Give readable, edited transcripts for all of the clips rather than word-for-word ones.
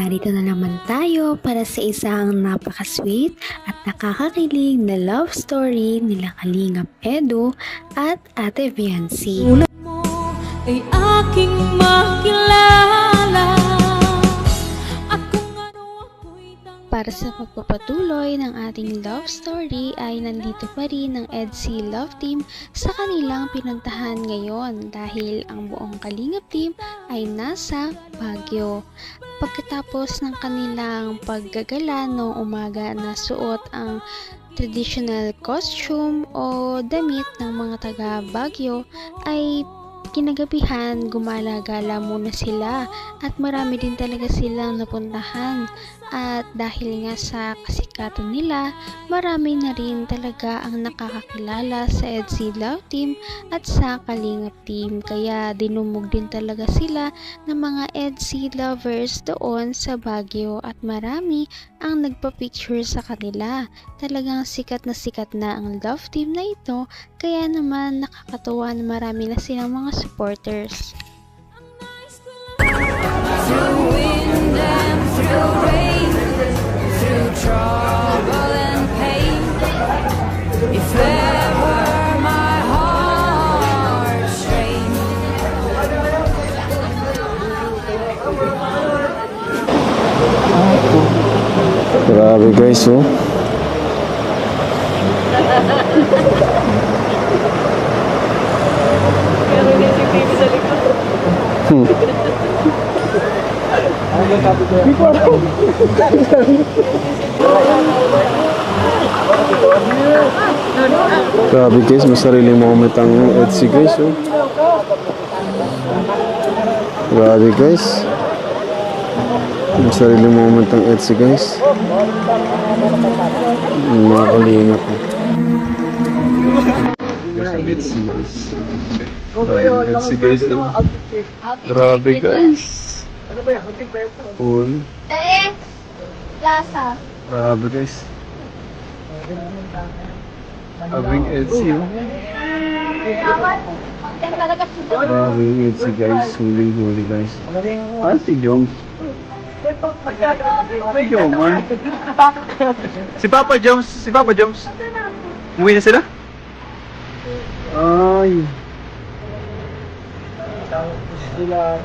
narito na naman tayo para sa isang napaka-sweet at nakakakilig na love story nila Kalingap Edu at Ate Viancy. Mo ay aking makilala. Para sa pagpapatuloy ng ating love story ay nandito pa rin ang EDSI Love Team sa kanilang pinuntahan ngayon dahil ang buong Kalingap Team ay nasa Baguio. Pagkatapos ng kanilang paggagala noong umaga na suot ang traditional costume o damit ng mga taga Baguio ay kinagabihan gumala-gala muna sila at marami din talaga silang napuntahan. At dahil nga sa kasikatan nila, marami na rin talaga ang nakakakilala sa EDSI Love Team at sa Kalingap Team. Kaya dinumog din talaga sila ng mga EDSI lovers doon sa Baguio at marami ang nagpa-picture sa kanila. Talagang sikat na ang Love Team na ito, kaya naman nakakatuwa na marami na silang mga supporters. Through wind and through rain, through trouble and pain, if ever my heart strained. Grabe guys, oh. Grabe guys, may sariling moment ang EDSI guys, oh. Grabe guys, may sariling moment ang EDSI guys. Mga Kalingap, oh. EDSI guys. EDSI guys, oh. Grabe guys. Pool. Plaza. Grabe guys. Abing EDSI, oh. Abing EDSI guys. Huling-huli guys. Ah, si Jom. May Jom, man. Si Papa Joms. Si Papa Joms. Umuwi na sila? Ay. Sila,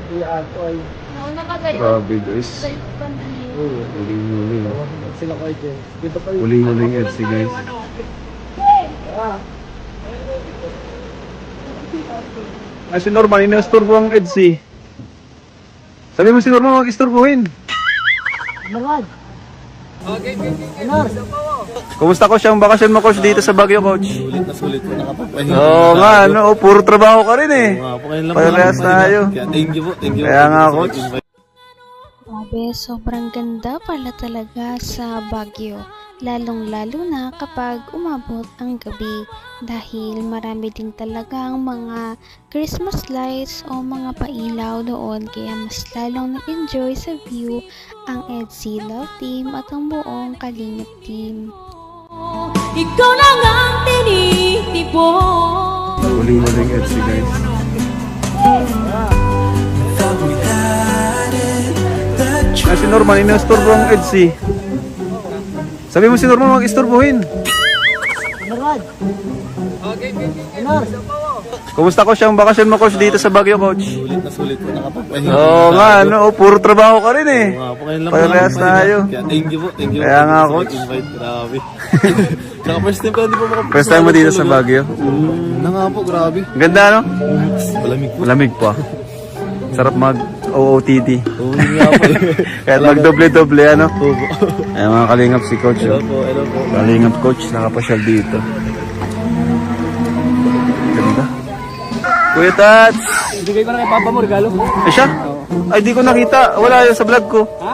grabe guys. Huling-huli, oh. Huling-huling EDSI guys. Ay, si Norman, inasturbo ang EDSI. Sabi mo si Norman, mag-isturbuhin. Norman. Okay. Kumusta coach ang bakasyon mo coach dito sa Baguio coach? Sulit na sulit po nakapagpahinga. Oo nga, ano, puro trabaho ka rin eh. Parehas tayo. Thank you po, thank you. Kaya nga coach. Grabe, sobrang ganda pala talaga sa Baguio. Lalong-lalo na kapag umabot ang gabi dahil marami din talagang mga Christmas lights o mga pailaw doon kaya mas lalong nag-enjoy sa view ang EDSI Love Team at ang buong Kalingap Team. Ikaw lang ang tinitipon. Huling-huling EDSI guys. Ay, si Norman, inasturbo ang EDSI. Sabi mo si Norman, mag-isturbuhin. Norman. Okay. Kumusta coach ang bakasyon mo coach dito sa Baguio coach? Sulit na sulit po nakapagpahinga. Oo nga, ano, puro trabaho ka rin eh. Parehas tayo. Thank you po, thank you. Kaya nga coach. Invite, grabe. Saka first time ko hindi po makapunta. First time mo dito sa Baguio? Na nga po, grabe. Ganda no? Malamig po. Malamig pa. Sarap mag-OOTD. Oo, nga po. Kahit mag-doble-doble ano? Oo po. Ay mga Kalingap si coach. Hello Oh. po. Kalingap coach, nakapasyal dito. Ganda. Kuya Tats! Ibigay ko na kay Papa mo regalo. Eh siya? Ay di ko nakita. Wala yun sa vlog ko. Ha?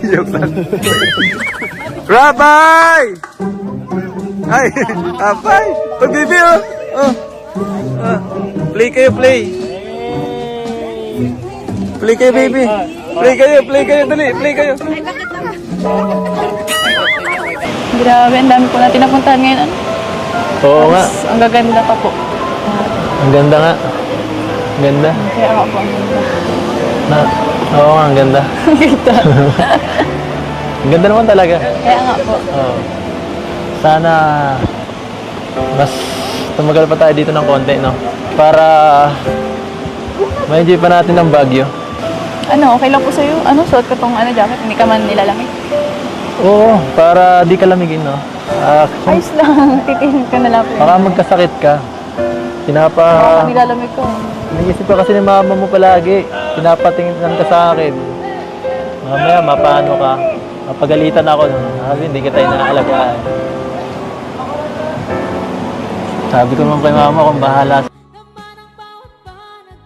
Joke lang. Rabay! Ay, Rabay! Pag-bibi oh! Oh. Play kayo, play. Play kayo, baby. Play kayo, dali, play kayo. Grabe, ang dami po natin napuntahan ngayon. Oo nga. Ang gaganda pa po. Ang ganda nga. Ganda. Kaya ako po ang ganda. Oo nga, ang ganda. Ang ganda naman talaga. Kaya nga po. Oo. Sana mas tumagal pa tayo dito ng konti, no? Para ma-enjoy pa natin ang Baguio. Ano, okay lang po sa'yo? Ano, suot ka tong jacket, hindi ka man nilalamig? Oo, para di ka lamigin, no? Ayos lang, titingin ka na lang po. Baka magkasakit ka. Baka nilalamig ko. Naisip ka kasi ni mama mo palagi. Pinapatingin ka sa akin. Mamaya, mapano ka. Mapagalitan ako nun. Sabi, hindi kita inaalagaan. Sabi ko naman kay mama kung bahala.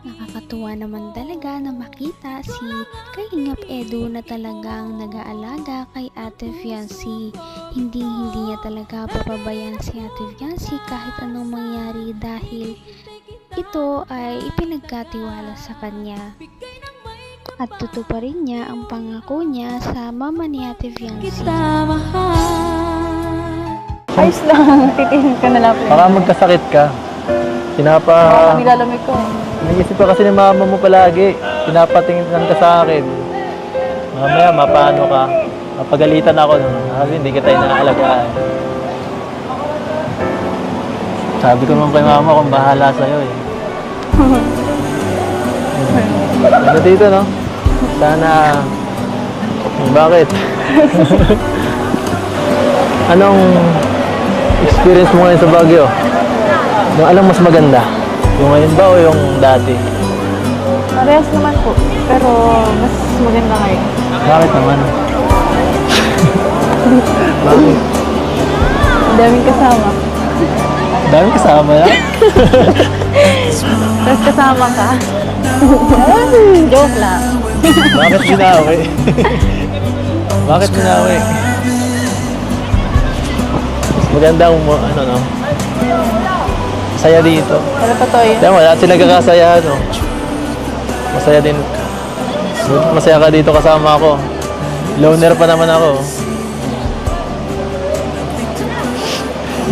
Nakakatuwa naman talaga na makita si Kalingap Edu na talagang nag-aalaga kay Ate Fiancy. Hindi niya talaga papabayaan si Ate Fiancy kahit anong mangyari dahil ito ay ipinagkatiwala sa kanya. At tutuparin niya ang pangako niya sa mama ni Ate Fiancy. Kita mahal. Ayos lang, titingin ka na lang po. Baka magkasakit ka. Baka nilalamig ko. Naisip ka kasi ni mama mo palagi. Pinapatingin ka sa akin. Mamaya, mapano ka. Mapagalitan ako nun. Sabi, hindi kita inaalagaan. Sabi ko naman kay mama kung bahala sa'yo eh. Ano dito, no? Sana... Bakit? Anong experience mo ngayon sa Baguio? Yung alam mas maganda? Yung ngayon ba o yung dati? Parehas naman po, pero mas maganda ngayon. Bakit naman? Bakit? Ang daming kasama. Dami kasama na? Tapos kasama ka. Joke lang. Bakit binawi? Bakit binawi? Mas maganda kung ano, no? Saya dito. Pero totoo yun. Kaya wala sila kakasaya, no? Masaya din. Masaya ka dito kasama ako. Loner pa naman ako.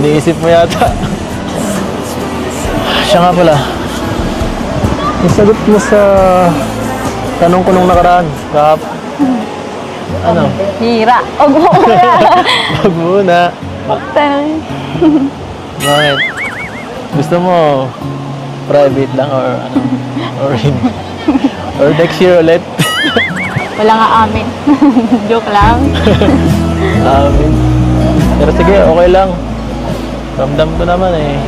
Iniisip mo yata. Siya nga pala. Isagot mo sa tanong ko nung nakaraan. Ano? Hira. O, go muna. Wag muna. Tanong. Bakit? Gusto mo private lang or ano? Or next year ulit? Wala nga amin. Joke lang. Pero sige, okay lang. Ramdam ko naman eh.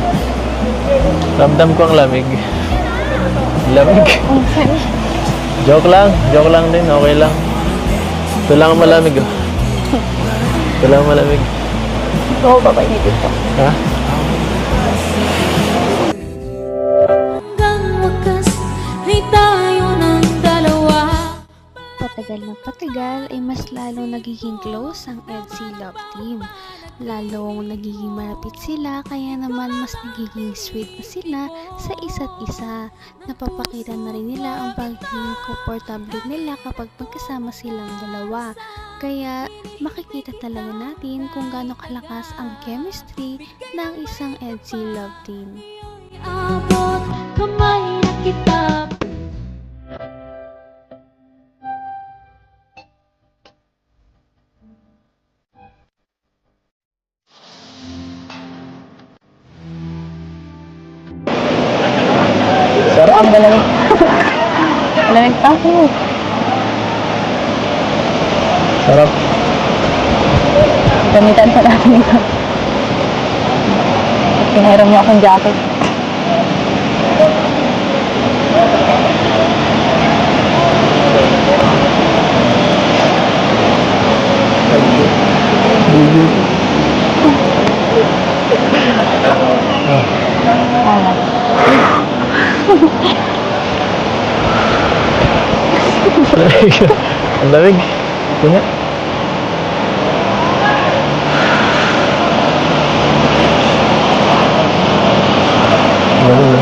Ramdam ko ang lamig. Lamig. Joke lang din, okay lang. Ito lang ang malamig oh. Ito lang ang malamig. Oo, papainitin ko. Ha? Hanggang wakas ay tayo ng dalawa. Patagal na patagal ay mas lalong nagiging close ang EDSI Love Team. Lalong nagiging malapit sila kaya naman mas nagiging sweet na sila sa isa't isa. Napapakita na rin nila ang pagiging komportable nila kapag magkasama silang dalawa. Kaya makikita talaga natin kung gaano kalakas ang chemistry ng isang EDSI Love Team. Abot kamay na kita. Sarap. Ang malamig. Malamig pa ako. Sarap. Gamitan pa natin ito. Pinahiram niyo akong jacket. Ano? Ang lamig. Ito nga. Lamig na.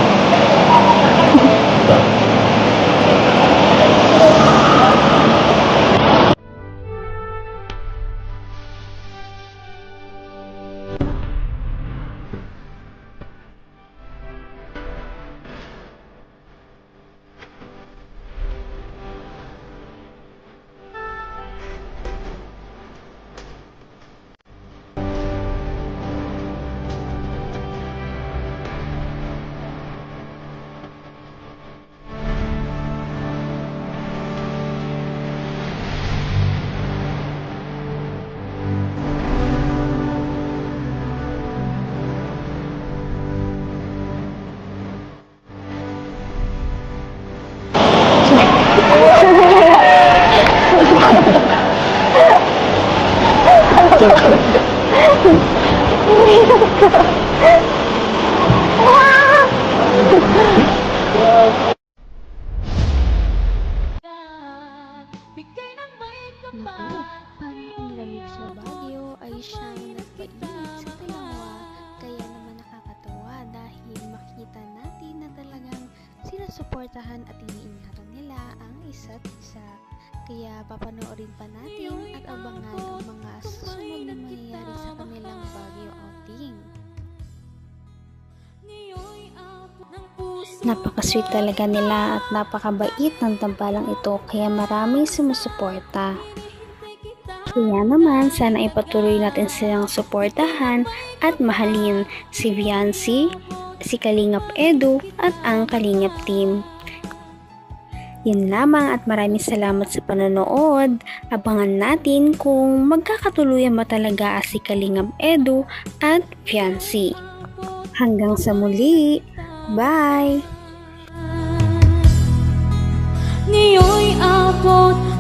Bigay ng may Naku, kapal. parang ang lamig sa Baguio ay siyang nagpainit sa dalawa. Kaya naman nakakatawa dahil makita natin na talagang sinusuportahan at iniingatan nila ang isa't isa. Kaya papanoorin pa natin at abangan ang mga susunod na mangyayari sa kanilang Baguio outing. Ngayon'y abot ng puso. Napaka-sweet talaga nila at napakabait ng tambalang ito kaya maraming sumusuporta. Kaya naman sana ipatuloy natin silang suportahan at mahalin si Viancy, si Kalingap Edu at ang Kalingap Team. Yun lamang at maraming salamat sa panonood. Abangan natin kung magkakatuluyan ba talaga si Kalingap Edu at Viancy. Hanggang sa muli. Bye! Ngayon'y abot